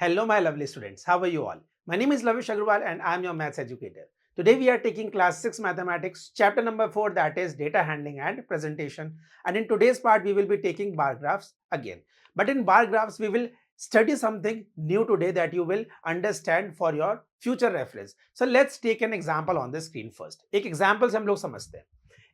Hello, my lovely students. How are you all? My name is Lavish Agarwal and I am your maths educator. Today we are taking class 6 mathematics, chapter number 4, that is data handling and presentation. And in today's part, we will be taking bar graphs again. But in bar graphs, we will study something new today that you will understand for your future reference. So let's take an example on the screen first. एक example से हम लोग समझते हैं.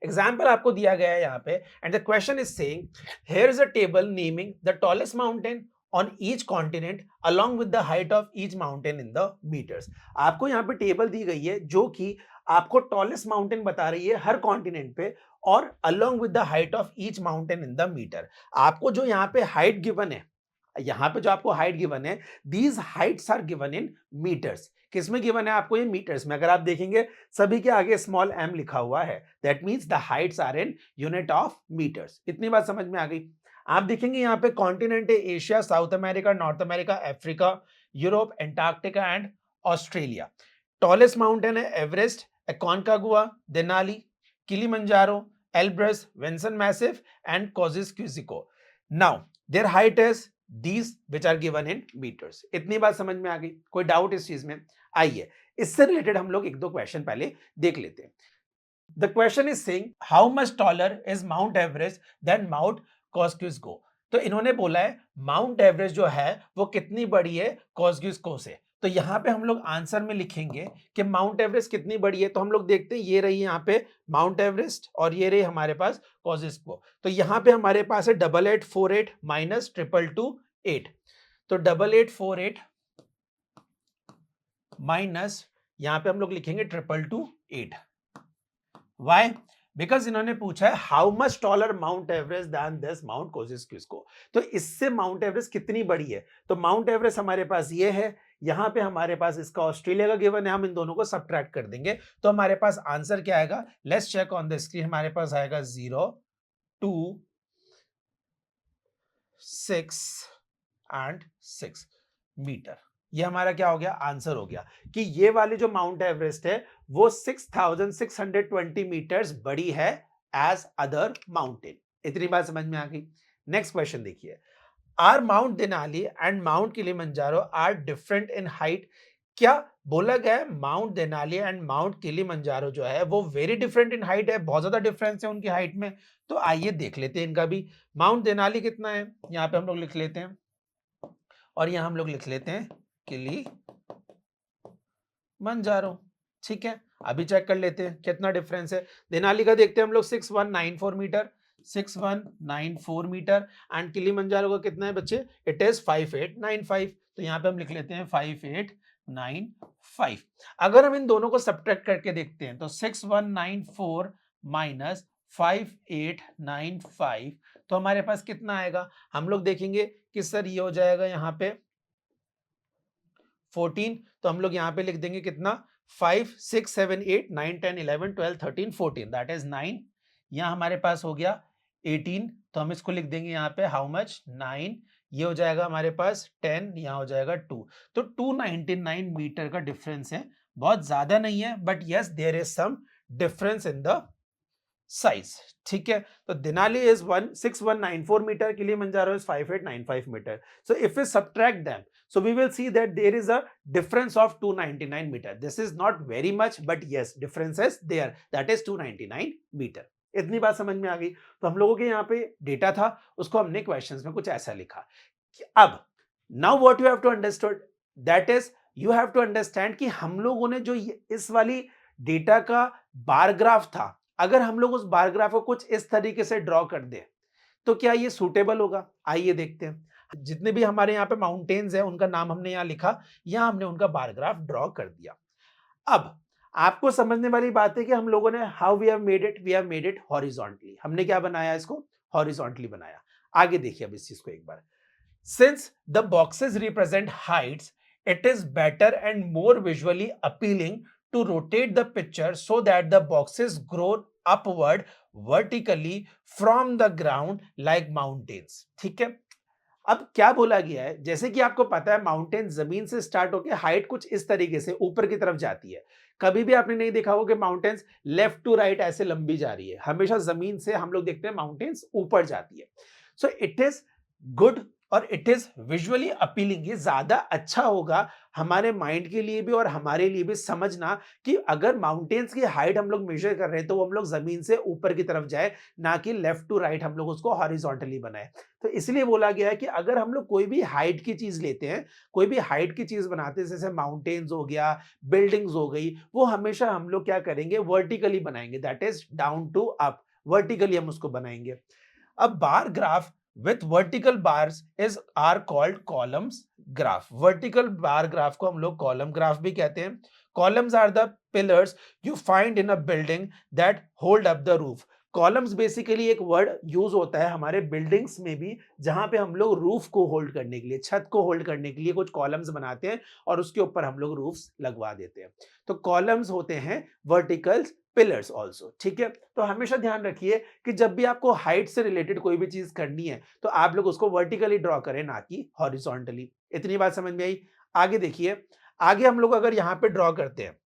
Example आपको दिया गया है यहाँ पे and the question is saying here is a table naming the tallest mountain on each continent along with the height of each mountain in the meters. आपको यहाँ पे टेबल दी गई है जो कि आपको टॉलेस्ट माउंटेन बता रही है हर कॉन्टिनेंट पे और along with the height of each mountain in the meter. आपको जो यहाँ पे हाइट गिवन है, यहाँ पे जो आपको हाइट गिवन है, these heights are given in meters. किसमें गिवन है आपको? ये मीटर्स में. अगर आप देखेंगे सभी के आगे स्मॉल m लिखा हुआ है. That means the heights are in unit of metres. इतनी बात समझ में आ गई. आप देखेंगे यहाँ पे कॉन्टिनेंट है Asia, South America, North America, Africa, Europe, Antarctica and Australia. Tallest mountain है Everest, Aconcagua, Denali, Kilimanjaro, Elbrus, Vinson Massif and Kosciuszko. Now their height is these which are given in meters. इतनी बात समझ में आ गई? कोई doubt इस चीज में? आइए इससे रिलेटेड हम लोग एक दो क्वेश्चन पहले देख लेते हैं. The question is saying how much taller is Mount Everest than Mount Kosciuszko. तो इन्होंने बोला है माउंट एवरेस्ट जो है वो कितनी बड़ी है कॉस्क्यूस्को से. तो यहाँ पे हम लोग आंसर में लिखेंगे कि माउंट एवरेस्ट कितनी बड़ी है. तो हम लोग देखते हैं ये रही यहाँ पे माउंट एवरेस्ट और ये रही हमारे पास कॉस्क्यूस्को. तो यहाँ पे हमारे पास है 8848 माइनस 2228. तो 8848 माइनस यहाँ पे हम लोग लिखेंगे 2228. Why? बिकॉज इन्होंने पूछा है how much taller Mount Everest than this Mount Kozhikode. तो इससे माउंट एवरेस्ट कितनी बड़ी है. तो माउंट एवरेस्ट हमारे पास ये है, यहां पे हमारे पास इसका ऑस्ट्रेलिया का गिवन है, हम इन दोनों को सबट्रैक्ट कर देंगे तो हमारे पास आंसर क्या आएगा. Let's check on the screen. हमारे पास आएगा 0, 2, 6 एंड 6 मीटर. ये हमारा क्या हो गया? आंसर हो गया कि ये वाली जो माउंट एवरेस्ट है वो 6620 मीटर्स बड़ी है एज अदर माउंटेन. इतनी बात समझ में आ गई. नेक्स्ट क्वेश्चन देखिए. Are Mount Denali and Mount Kilimanjaro are different in height. क्या बोला गया है Mount Denali and Mount Kilimanjaro जो है वो वेरी डिफरेंट इन हाइट है, बहुत ज्यादा डिफरेंस है उनकी हाइट में. तो आइए देख लेते हैं इनका भी. माउंट देनाली कितना है यहाँ पे हम लोग लिख लेते हैं और यहाँ हम लोग लिख लेते हैं किलिमंजारो. ठीक है, अभी चेक कर लेते हैं कितना डिफरेंस है. देनाली का देखते हैं हम लोग 6194 मीटर, 6194 मीटर एंड किलिमंजारो का कितना है बच्चे? It is 5895. तो यहाँ पे हम लिख लेते हैं 5895. अगर हम इन दोनों को सब्ट्रैक्ट करके देखते हैं तो 6194 माइनस 5895 तो हमारे पास कितना आएगा? हम लोग देखेंगे कि सर ये हो जाएगा यहाँ पे 14. तो हम लोग यहाँ पे लिख देंगे कितना? 5, 6, 7, 8, 9, 10, 11, 12, 13, 14. That is 9. यहाँ हमारे पास हो गया 18. तो हम इसको लिख देंगे यहाँ पे हाउ मच? 9. ये हो जाएगा हमारे पास 10. यहाँ हो जाएगा 2. तो 299 मीटर का डिफरेंस है. बहुत ज्यादा नहीं है but yes there is some difference in the size. ठीक है, तो Denali is 6194 metre, Kilimanjaro is 5895 metre. So if we subtract them so we will see that there is a difference of 299 meter. This is not very much but yes difference is there, that is 299 meter. इतनी बात समझ में आ गई. तो हम लोगों के यहाँ पे डेटा था उसको हमने क्वेश्चंस में कुछ ऐसा लिखा कि अब now what you have to understood that is you have to understand कि हम लोगों ने जो इस वाली डेटा का बार ग्राफ था, अगर हम लोग उस बार ग्राफ को कुछ इस तरीके से ड्रॉ कर दे तो क्या ये सूटेबल होगा? आइए देखते हैं. जितने भी हमारे यहाँ पे माउंटेन्स हैं उनका नाम हमने यहाँ लिखा, यहाँ हमने उनका बार ग्राफ ड्रॉ कर दिया. अब आपको समझने वाली बात है कि हम लोगों ने how we have made it horizontally. हमने क्या बनाया? इसको हॉरिजॉन्टली बनाया. आगे देखिए अब इस चीज को एक बार. Since the boxes represent heights it is better and more visually appealing to rotate the picture so that the boxes grow upward vertically from the ground like mountains. ठीक है, अब क्या बोला गया है? जैसे कि आपको पता है माउंटेन जमीन से स्टार्ट होकर हाइट कुछ इस तरीके से ऊपर की तरफ जाती है. कभी भी आपने नहीं देखा होगा कि माउंटेन्स लेफ्ट टू राइट ऐसे लंबी जा रही है. हमेशा जमीन से हम लोग देखते हैं माउंटेन्स ऊपर जाती है. सो इट इज गुड और इट इज विजुअली अपीलिंग, ये ज्यादा अच्छा होगा हमारे माइंड के लिए भी और हमारे लिए भी समझना कि अगर माउंटेन्स की हाइट हम लोग मेजर कर रहे हैं तो वो हम लोग जमीन से ऊपर की तरफ जाए, ना कि लेफ्ट टू राइट हम लोग उसको हॉरिजॉन्टली बनाए। तो इसलिए बोला गया है कि अगर हम लोग कोई भी हाइट की चीज लेते हैं, कोई भी हाइट की चीज बनाते हैं, जैसे माउंटेन्स हो गया, बिल्डिंग्स हो गई, वो हमेशा हम लोग क्या करेंगे, वर्टिकली बनाएंगे, that is down to up, vertically हम उसको बनाएंगे। अब bar graph with vertical bars is are called columns graph। vertical bar graph को हम लोग column graph भी कहते हैं। columns are the pillars you find in a building that hold up the roof। Columns basically एक word use होता है हमारे बिल्डिंग्स में भी, जहां पे हम लोग रूफ को होल्ड करने के लिए, छत को होल्ड करने के लिए कुछ कॉलम्स बनाते हैं और उसके ऊपर हम लोग रूफ्स लगवा देते हैं। तो कॉलम्स होते हैं वर्टिकल पिलर्स ऑल्सो, ठीक है। तो हमेशा ध्यान रखिए कि जब भी आपको हाइट से रिलेटेड कोई भी चीज करनी है तो आप लोग उसको वर्टिकली ड्रॉ करें, ना कि हॉरिजॉन्टली। इतनी बात समझ में आई? आगे देखिए, आगे हम लोग अगर यहाँ पे ड्रॉ करते हैं,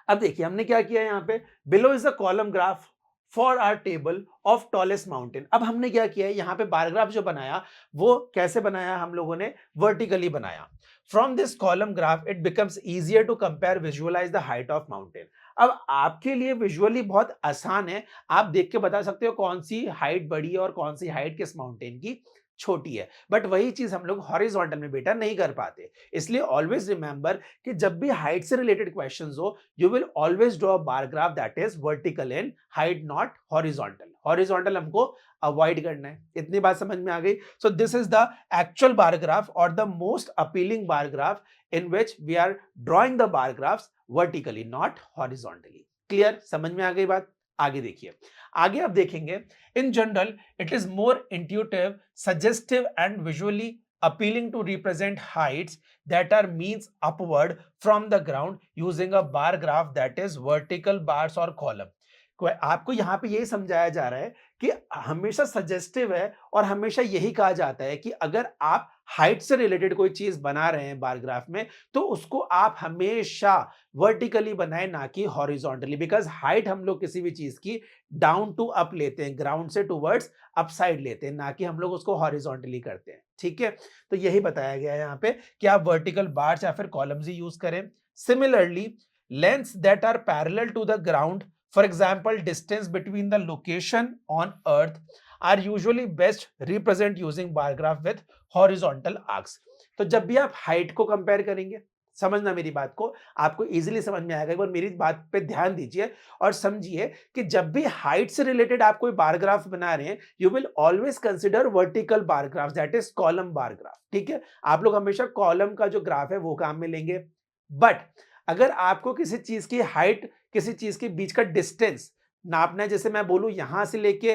अब देखिए हमने क्या किया यहाँ पे, below is the column graph for our table of tallest mountain. अब हमने क्या किया है, यहाँ पे बार ग्राफ जो बनाया वो कैसे बनाया, हम लोगों ने वर्टिकली बनाया। From this column graph it becomes easier to compare visualise the height of mountain. अब आपके लिए विजुअली बहुत आसान है, आप देख के बता सकते हो कौन सी हाइट बड़ी है और कौन सी हाइट किस माउंटेन की छोटी है, बट वही चीज हम लोग हॉरिजॉन्टल में बेटा नहीं कर पाते। इसलिए ऑलवेज रिमेंबर कि जब भी हाइट से रिलेटेड क्वेश्चंस हो, you will always draw a bar graph that is vertical in height, not horizontal। horizontal हमको अवॉइड करना है। इतनी बात समझ में आ गई? So this is the actual bar graph or the most appealing bar graph in which we are drawing the bar graphs vertically, not horizontally। Clear? समझ में आ गई बात? आगे देखिए, आगे आप देखेंगे, in general it is more intuitive, suggestive and visually appealing to represent heights that are means upward from the ground using a bar graph that is vertical bars or column। आपको यहाँ पे यही समझाया जा रहा है कि हमेशा सजेस्टिव है और हमेशा यही कहा जाता है कि अगर आप हाइट से रिलेटेड कोई चीज बना रहे हैं बार ग्राफ में, तो उसको आप हमेशा वर्टिकली बनाए, ना कि हॉरिजॉन्टली। बिकॉज हाइट हम लोग किसी भी चीज की डाउन टू अप लेते हैं, ग्राउंड से टूवर्ड्स अपसाइड लेते हैं, ना कि हम लोग उसको हॉरिजॉन्टली करते हैं, ठीक है। तो यही बताया गया है यहाँ पे कि आप वर्टिकल बार्स या फिर कॉलम्स ही यूज करें। Similarly lengths that are parallel to the ground, for example distance between the location on earth, are usually best represent using bar graph with horizontal arcs। तो जब भी आप हाइट को compare करेंगे, समझना मेरी बात को, आपको इजीली समझ में आएगा। एक बार मेरी बात पे ध्यान दीजिए और समझिए कि जब भी हाइट से रिलेटेड आप कोई बार ग्राफ बना रहे हैं, you will always consider vertical bar graph, that is column bar graph, ठीक है। आप लोग हमेशा कॉलम का जो ग्राफ है वो काम में लेंगे। बट अगर आपको किसी चीज की हाइट, किसी चीज के बीच का डिस्टेंस नापना है, जैसे मैं बोलूं यहां से लेके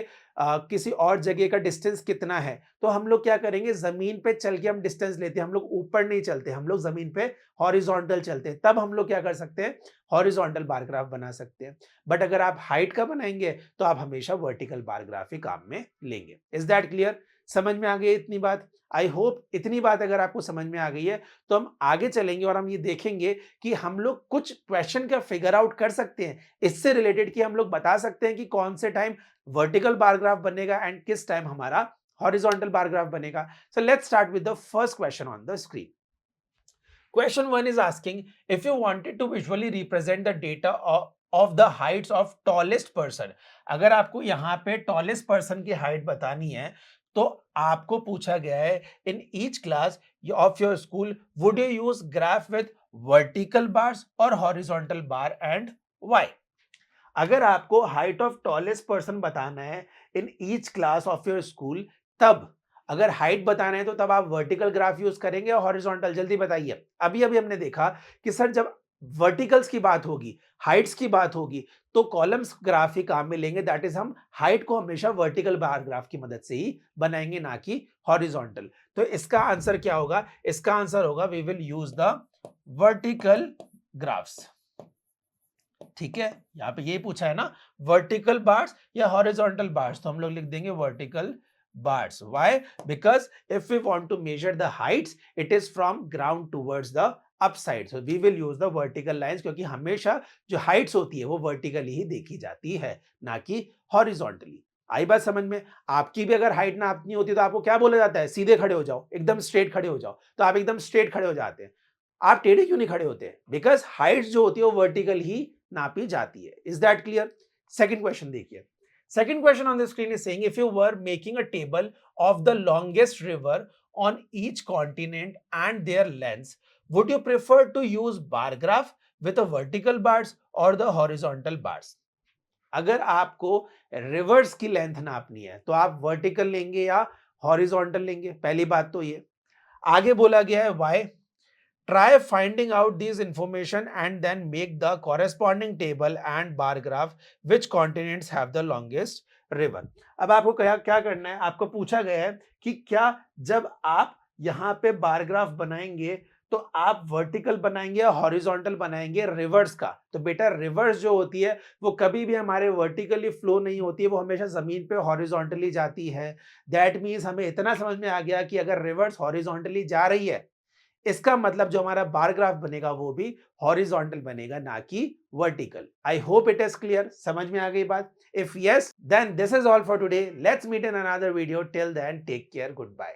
किसी और जगह का डिस्टेंस कितना है, तो हम लोग क्या करेंगे, जमीन पे चल के हम डिस्टेंस लेते हैं। हम लोग ऊपर नहीं चलते, हम लोग जमीन पे हॉरिजॉन्टल चलते हैं। तब हम लोग क्या कर सकते हैं, हॉरिजॉन्टल बार ग्राफ बना सकते हैं। बट अगर आप हाइट का बनाएंगे तो आप हमेशा वर्टिकल बार ग्राफ ही काम में लेंगे। Is that clear? समझ में आ गई इतनी बात? आई होप इतनी बात अगर आपको समझ में आ गई है तो हम आगे चलेंगे और हम ये देखेंगे कि हम लोग कुछ क्वेश्चन का फिगर आउट कर सकते हैं इससे रिलेटेड, कि हम लोग बता सकते हैं कि कौन से टाइम वर्टिकल बार ग्राफ बनेगा एंड किस टाइम हमारा हॉरिजॉन्टल बार ग्राफ बनेगा। So let's start with the first question on the screen. Question 1 is asking if you wanted to visually represent the data of the heights of tallest person। अगर आपको यहाँ पे tallest person की height बतानी है तो आपको पूछा गया है in each class of your school would you use graph with vertical bars or horizontal bar and why। अगर आपको हाइट ऑफ टॉलेस्ट पर्सन बताना है in each class of your school, तब अगर हाइट बताना है तो तब आप वर्टिकल ग्राफ यूज करेंगे और हॉरिजॉन्टल? जल्दी बताइए। अभी अभी हमने देखा कि सर जब वर्टिकल्स की बात होगी, हाइट्स की बात होगी, तो कॉलम्स ग्राफ ही काम में लेंगे। दैट इज हम हाइट को हमेशा वर्टिकल बार ग्राफ की मदद से ही बनाएंगे, ना कि हॉरिजॉन्टल। तो इसका आंसर क्या होगा? इसका आंसर होगा we will use the vertical graphs, ठीक है। यहां पे यही पूछा है ना, वर्टिकल बार्स या हॉरिजॉन्टल बार्स, तो हम लोग लिख देंगे vertical bars. Why? Because if we want to measure the heights it is from ground towards the upside, so we will use the vertical lines, क्योंकि हमेशा जो हाइट्स होती है वो वर्टिकली ही देखी जाती है, ना कि हॉरिजॉन्टली। आई बात समझ में? आपकी भी अगर हाइट नापनी होती तो आपको क्या बोला जाता है? सीधे खड़े हो जाओ, एकदम स्ट्रेट खड़े हो जाओ। तो आप एकदम स्ट्रेट खड़े हो जाते हैं। आप टेढ़े क्यों नहीं खड़े होते? बिकॉज़ हाइट जो होती है वो वर्टिकल ही नापी जाती है। Is that clear? Second question देखिए। Second question on the screen is saying if you were making a table of the longest river on each continent and their lengths, would you prefer to use bar graph with a vertical bars or the horizontal bars? अगर आपको reverse की length नापनी है तो आप vertical लेंगे या horizontal लेंगे? पहली बात तो ये। आगे बोला गया है why try finding out these information and then make the corresponding table and bar graph which continents have the longest river. अब आपको क्या क्या करना है? आपको पूछा गया है कि क्या जब आप यहाँ पे बार ग्राफ बनाएंगे तो आप वर्टिकल बनाएंगे या हॉरिजॉन्टल बनाएंगे रिवर्स का? तो बेटा रिवर्स जो होती है वो कभी भी हमारे वर्टिकली फ्लो नहीं होती है, वो हमेशा जमीन पे हॉरिजॉन्टली जाती है। दैट मीन्स हमें इतना समझ में आ गया कि अगर रिवर्स हॉरिजॉन्टली जा रही है इसका मतलब जो हमारा बार ग्राफ बनेगा वो भी हॉरिजॉन्टल बनेगा ना कि vertical. I hope it is clear, समझ में आ गई बात? If yes then this is all for today, let's meet in another video, till then take care, good bye.